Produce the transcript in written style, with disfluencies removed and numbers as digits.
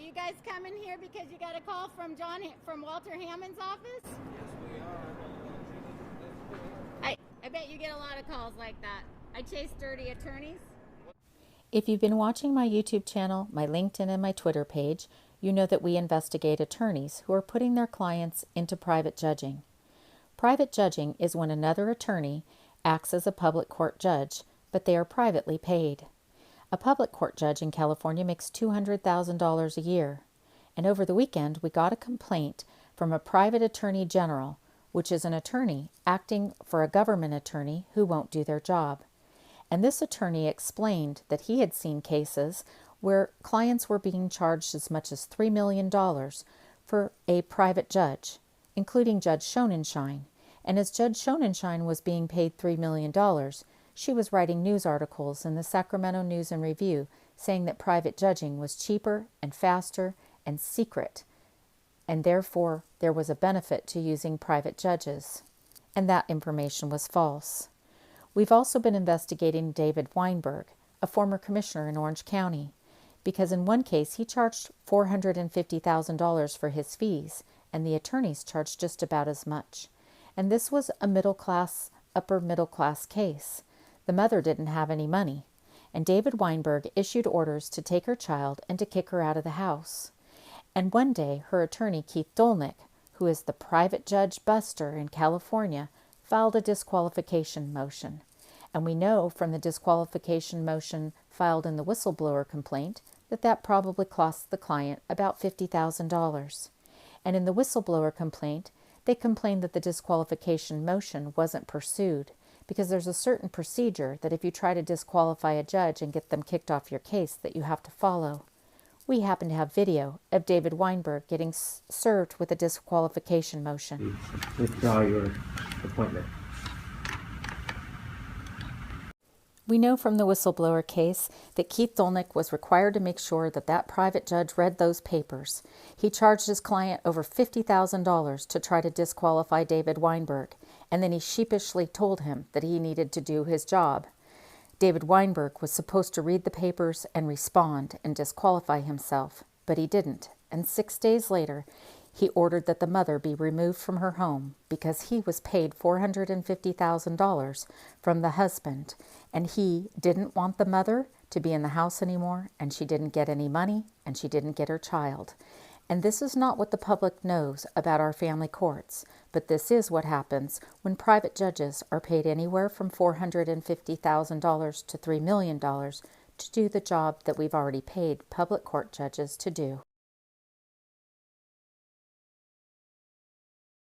you guys coming here because you got a call from Walter Hammond's office? Yes, we are. I bet you get a lot of calls like that. I chase dirty attorneys. If you've been watching my YouTube channel, my LinkedIn, and my Twitter page, you know that we investigate attorneys who are putting their clients into private judging. Private judging is when another attorney acts as a public court judge, but they are privately paid. A public court judge in California makes $200,000 a year. And over the weekend, we got a complaint from a private attorney general, which is an attorney acting for a government attorney who won't do their job. And this attorney explained that he had seen cases where clients were being charged as much as $3 million for a private judge, including Judge Schonenschein. And as Judge Schonenschein was being paid $3 million, she was writing news articles in the Sacramento News and Review saying that private judging was cheaper and faster and secret, and therefore there was a benefit to using private judges. And that information was false. We've also been investigating David Weinberg, a former commissioner in Orange County, because in one case he charged $450,000 for his fees, and the attorneys charged just about as much. And this was a upper middle class case. The mother didn't have any money, and David Weinberg issued orders to take her child and to kick her out of the house. And one day, her attorney, Keith Dolnick, who is the private judge buster in California, filed a disqualification motion. And we know from the disqualification motion filed in the whistleblower complaint that that probably cost the client about $50,000. And in the whistleblower complaint, they complained that the disqualification motion wasn't pursued, because there's a certain procedure that if you try to disqualify a judge and get them kicked off your case that you have to follow. We happen to have video of David Weinberg getting served with a disqualification motion. Withdraw your appointment. We know from the whistleblower case that Keith Dolnick was required to make sure that that private judge read those papers. He charged his client over $50,000 to try to disqualify David Weinberg, and then he sheepishly told him that he needed to do his job. David Weinberg was supposed to read the papers and respond and disqualify himself, but he didn't, and 6 days later, he ordered that the mother be removed from her home because he was paid $450,000 from the husband, and he didn't want the mother to be in the house anymore, and she didn't get any money, and she didn't get her child. And this is not what the public knows about our family courts, but this is what happens when private judges are paid anywhere from $450,000 to $3 million to do the job that we've already paid public court judges to do.